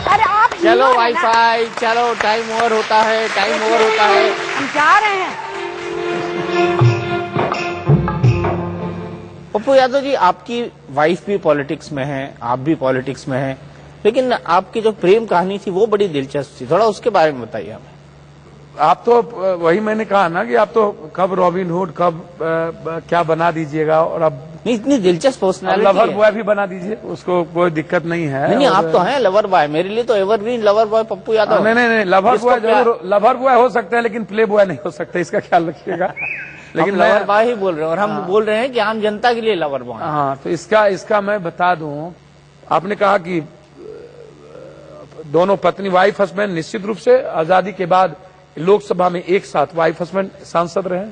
अरे आप चलो वाईफाई, चलो टाइम ओवर होता है, टाइम ओवर होता है, हम जा रहे हैं। पप्पू यादव जी, आपकी वाइफ भी पॉलिटिक्स में है, आप भी पॉलिटिक्स में हैं, लेकिन आपकी जो प्रेम कहानी थी वो बड़ी दिलचस्प थी, थोड़ा उसके बारे में बताइए हमें। आप तो वही मैंने कहा ना कि आप तो कब रॉबिन हुड कब क्या बना दीजिएगा, और अब नहीं, इतनी दिलचस्प पर्सनालिटी लवर है। बॉय भी बना दीजिए, उसको कोई दिक्कत नहीं है। नहीं, आप तो हैं लवर बॉय, मेरे लिए तो evergreen lover boy Pappu Yadav. नहीं, लवर बॉय जरूर, लवर बॉय हो सकते हैं, लेकिन प्ले बॉय नहीं हो सकते, इसका ख्याल रखिएगा। लेकिन लवर बॉय ही बोल रहे हैं, और हम बोल रहे हैं कि आम जनता के लिए लवर बॉय। हाँ, तो इसका मैं बता दूं, आपने कहा कि दोनों पत्नी वाइफ हस्बैंड निश्चित रूप से आजादी के बाद लोकसभा में एक साथ वाइफ हस्बैंड सांसद रहे,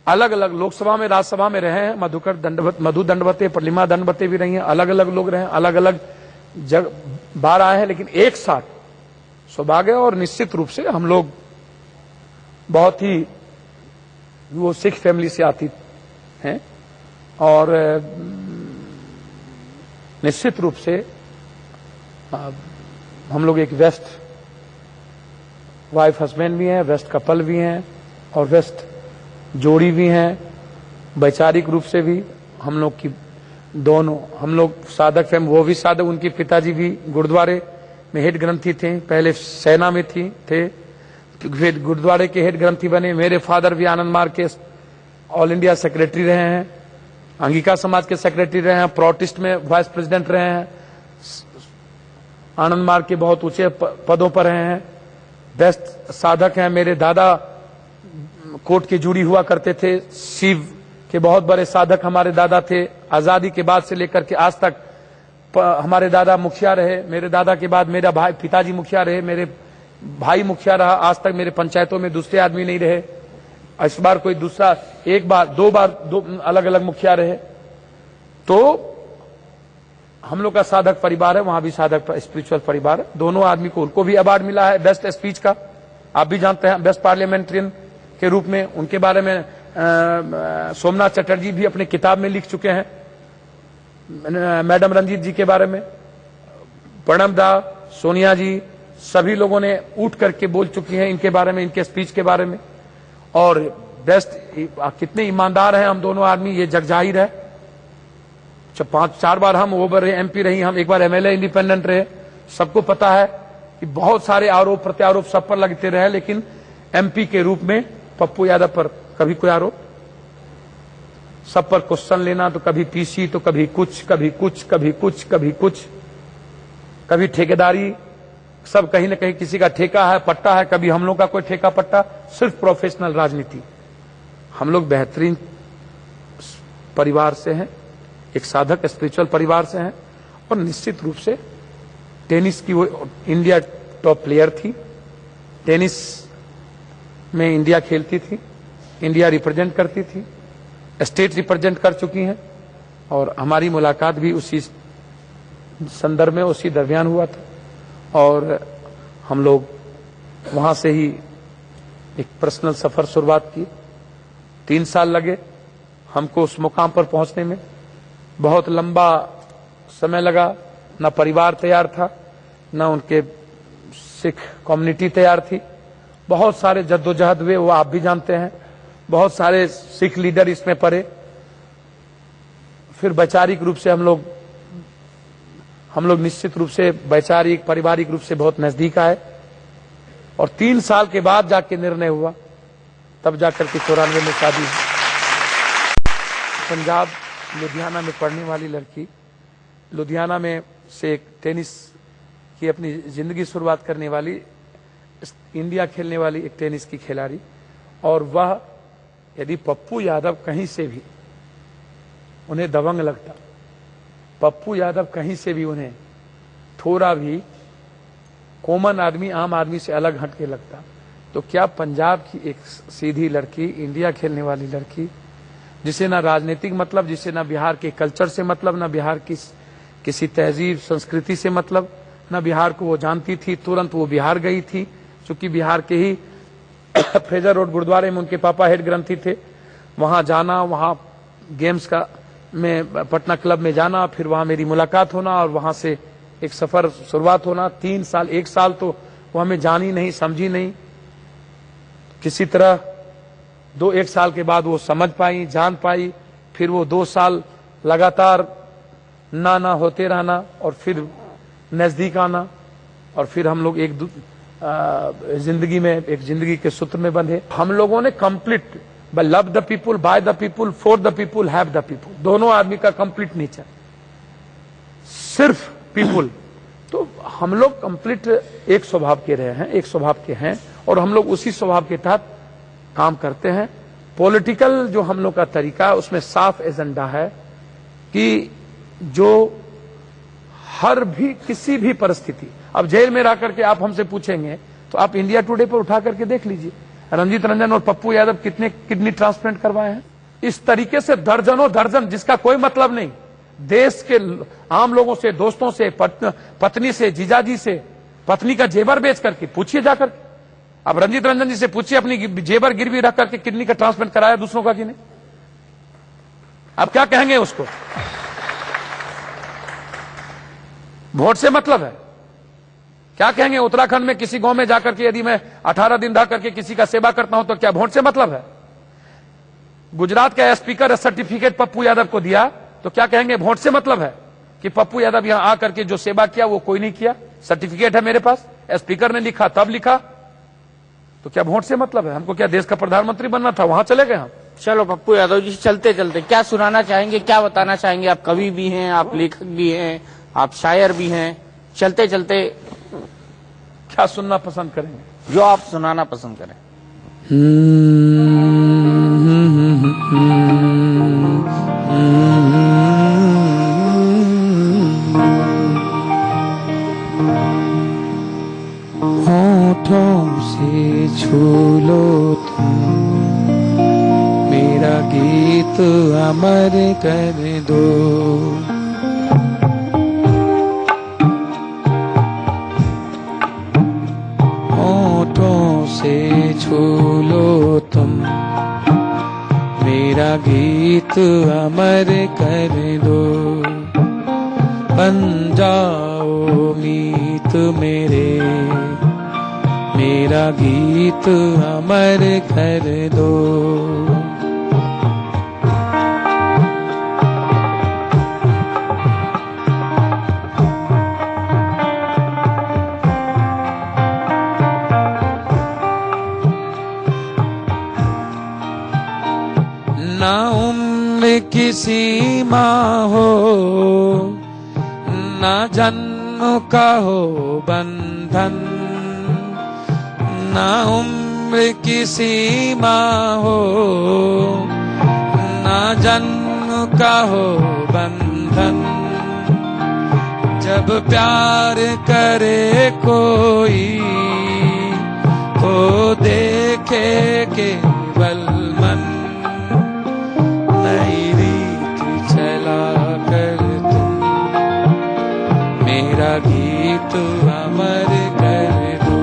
अलग अलग लोकसभा में राज्यसभा में रहे हैं। मधु दंडवते, प्रतिमा दंडवते भी रही हैं, अलग अलग लोग रहे हैं, अलग अलग बार आए हैं, लेकिन एक साथ सौभाग्य। और निश्चित रूप से हम लोग बहुत ही, वो सिख फैमिली से आती हैं, और निश्चित रूप से हम लोग एक वेस्ट वाइफ हस्बैंड भी हैं, वेस्ट कपल भी हैं, और वेस्ट जोड़ी भी हैं। वैचारिक रूप से भी हम लोग की दोनों हम लोग साधक हैं, वो भी साधक, उनके पिताजी भी गुरुद्वारे में हेड ग्रंथी थे, पहले सेना में थे, फिर गुरुद्वारे के हेड ग्रंथी बने। मेरे फादर भी आनंद मार्ग के ऑल इंडिया सेक्रेटरी रहे हैं, अंगिका समाज के सेक्रेटरी रहे हैं, प्रोटेस्ट में वाइस प्रेसिडेंट रहे हैं, आनंद मार्ग के बहुत ऊंचे पदों पर रहे हैं, बेस्ट साधक हैं। मेरे दादा कोर्ट की जुड़ी हुआ करते थे, शिव के बहुत बड़े साधक हमारे दादा थे। आजादी के बाद से लेकर के आज तक हमारे दादा मुखिया रहे, मेरे दादा के बाद मेरा भाई पिताजी मुखिया रहे, मेरे भाई मुखिया रहा। आज तक मेरे पंचायतों में दूसरे आदमी नहीं रहे, इस बार कोई दूसरा एक बार दो अलग अलग मुखिया रहे। तो हम लोग का साधक परिवार है, वहां भी साधक स्पिरिचुअल परिवार है। दोनों आदमी को, उनको भी अवार्ड मिला है बेस्ट स्पीच का, आप भी जानते हैं, बेस्ट पार्लियामेंट्रियन के रूप में। उनके बारे में सोमनाथ चटर्जी भी अपने किताब में लिख चुके हैं, मैडम रंजीत जी के बारे में, प्रणब दा, सोनिया जी, सभी लोगों ने उठ करके बोल चुकी हैं इनके बारे में, इनके स्पीच के बारे में। और बेस्ट, कितने ईमानदार हैं हम दोनों आदमी, ये जग जाहिर है। 5-4 बार हम ओवर रहे, एमपी रही, हम एक बार एमएलए इंडिपेंडेंट रहे। सबको पता है कि बहुत सारे आरोप प्रत्यारोप सब पर लगते रहे, लेकिन एमपी के रूप में पप्पू यादव पर कभी कोई आरोप, सब पर क्वेश्चन लेना, तो कभी पीसी, तो कभी कुछ, कभी कुछ, कभी कुछ, कभी कुछ, कभी ठेकेदारी, सब कहीं ना कहीं किसी का ठेका है, पट्टा है, कभी हम लोग का कोई ठेका पट्टा, सिर्फ प्रोफेशनल राजनीति। हम लोग बेहतरीन परिवार से हैं, एक साधक स्पिरिचुअल परिवार से हैं, और निश्चित रूप से टेनिस की वो इंडिया टॉप प्लेयर थी, टेनिस में इंडिया खेलती थी, इंडिया रिप्रेजेंट करती थी, स्टेट रिप्रेजेंट कर चुकी हैं। और हमारी मुलाकात भी उसी संदर्भ में, उसी दरमियान हुआ था, और हम लोग वहां से ही एक पर्सनल सफर शुरुआत की। 3 साल लगे हमको उस मुकाम पर पहुंचने में, बहुत लंबा समय लगा। न परिवार तैयार था, न उनके सिख कम्युनिटी तैयार थी, बहुत सारे जद्दोजहद हुए, वो आप भी जानते हैं, बहुत सारे सिख लीडर इसमें पड़े। फिर वैचारिक रूप से हम लोग निश्चित रूप से वैचारिक पारिवारिक रूप से बहुत नजदीक आए, और 3 साल के बाद जाके निर्णय हुआ, तब जाकर के 94 में शादी हुई। पंजाब लुधियाना में पढ़ने वाली लड़की, लुधियाना में से एक टेनिस की अपनी जिंदगी शुरुआत करने वाली, इंडिया खेलने वाली एक टेनिस की खिलाड़ी। और वह, यदि पप्पू यादव कहीं से भी उन्हें दबंग लगता, पप्पू यादव कहीं से भी उन्हें थोड़ा भी कॉमन आदमी, आम आदमी से अलग हट के लगता, तो क्या पंजाब की एक सीधी लड़की, इंडिया खेलने वाली लड़की, जिसे ना राजनीतिक मतलब, जिसे ना बिहार के कल्चर से मतलब, ना बिहार की किसी तहजीब संस्कृति से मतलब, ना बिहार को वो जानती थी, तुरंत वो बिहार गई थी, क्योंकि बिहार के ही फ्रेजर रोड गुरुद्वारे में उनके पापा हेड ग्रंथी थे। वहां जाना, वहां गेम्स का में पटना क्लब में जाना, फिर वहां मेरी मुलाकात होना, और वहां से एक सफर शुरुआत होना। 3 साल, 1 साल तो वो हमें जानी नहीं, समझी नहीं, किसी तरह 1 साल के बाद वो समझ पाई, जान पाई। फिर वो 2 साल लगातार ना होते रहना, और फिर नजदीक आना, और फिर हम लोग एक जिंदगी में, एक जिंदगी के सूत्र में बंधे। हम लोगों ने complete love the people, by the people, for the people, have the people, दोनों आदमी का कंप्लीट नेचर, सिर्फ पीपुल। तो हम लोग कंप्लीट एक स्वभाव के रहे हैं, एक स्वभाव के हैं, और हम लोग उसी स्वभाव के तहत काम करते हैं। पॉलिटिकल जो हम लोग का तरीका है, उसमें साफ एजेंडा है कि जो हर भी किसी भी परिस्थिति, अब जेल में रह करके आप हमसे पूछेंगे तो आप इंडिया टुडे पर उठा करके देख लीजिए, रंजीत रंजन और पप्पू यादव कितने किडनी ट्रांसप्लांट करवाए हैं। इस तरीके से दर्जनों दर्जन, जिसका कोई मतलब नहीं, देश के आम लोगों से, दोस्तों से, पत्नी से, जीजाजी से, पत्नी का जेवर बेच करके पूछिए जाकर। अब रंजीत रंजन जी से पूछिए, अपनी जेवर गिरवी रख करके किडनी का ट्रांसप्लांट कराया दूसरों का कि नहीं? अब क्या कहेंगे उसको? वोट से मतलब है, क्या कहेंगे? उत्तराखंड में किसी गांव में जाकर के यदि मैं 18 दिन रह करके किसी का सेवा करता हूं तो क्या वोट से मतलब है? गुजरात का स्पीकर सर्टिफिकेट पप्पू यादव को दिया, तो क्या कहेंगे वोट से मतलब है कि पप्पू यादव यहां आकर के जो सेवा किया वो कोई नहीं किया? सर्टिफिकेट है मेरे पास, स्पीकर ने लिखा तब लिखा, तो क्या वोट से मतलब है? हमको क्या देश का प्रधानमंत्री बनना था? वहां चले गए हम। चलो पप्पू यादव जी, चलते चलते क्या सुनाना चाहेंगे, क्या बताना चाहेंगे? आप कवि भी हैं, आप लेखक भी हैं, आप शायर भी हैं, चलते चलते क्या सुनना पसंद करेंगे? जो आप सुनाना पसंद करें। होठों से छू लो तुम, मेरा गीत अमर कर दो। होठों से छू लो तुम, मेरा गीत अमर कर दो। बन जाओ मीत मेरे, मेरा गीत अमर कर दो। ना उम्र की सीमा हो, ना जन्म का हो बंधन, ना उम्र की सीमा हो, ना जन्म का हो बंधन। जब प्यार करे कोई तो देखे केवल मन, नई रीत चला कर तुम, मेरा गीत अमर कर दो।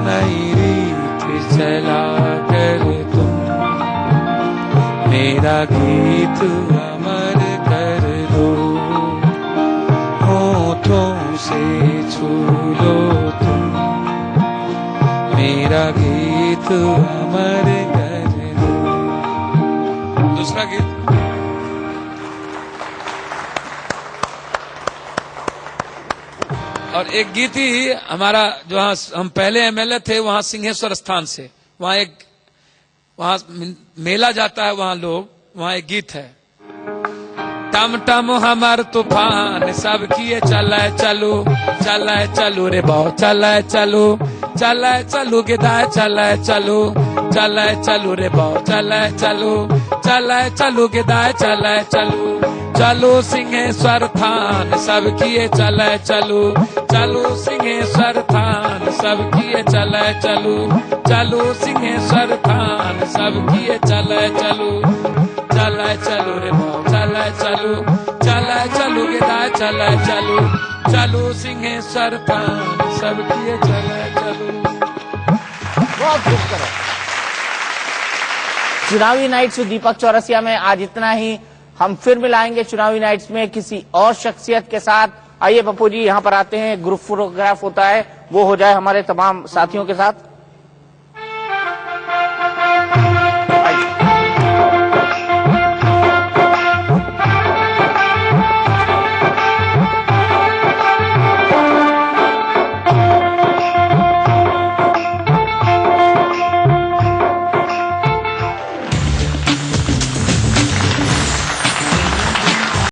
नई रीत चला कर तुम, मेरा गीत अमर कर दो। होठों से छू लो तुम, मेरा गीत अमर कर दो। दूसरा गीत और एक गीत ही हमारा, जो हम पहले एमएलए थे वहां सिंहेश्वर स्थान से, वहां मेला जाता है, वहां लोग, वहां एक गीत है। टम टम हमर तूफान सब किए चले चलू, चले चलू रे बहु चले चलू, चले चलू गिदाए चले चलू, चले चलू रे बहु चले चलू, चले चलू गिदाए चले चलू। चलो सिंहेश्वर थान सब किए चले चलू, चलो सिंहेश्वर थान सब किए चले चलू, चलो सिंहेश्वर थान सब किए चले चलू, चले चलू रे बहु चले चलू, चले चलू गिदाए चले चलू, चलो सिंहेश्वर थान सब किए चले चलू। बहुत खूब करो। चुनावी नाइट्स में दीपक चौरसिया में आज इतना ही। हम फिर मिलाएंगे चुनावी नाइट्स में किसी और शख्सियत के साथ। आइए पप्पू जी यहाँ पर आते हैं, ग्रुप फोटोग्राफ होता है वो हो जाए हमारे तमाम साथियों के साथ।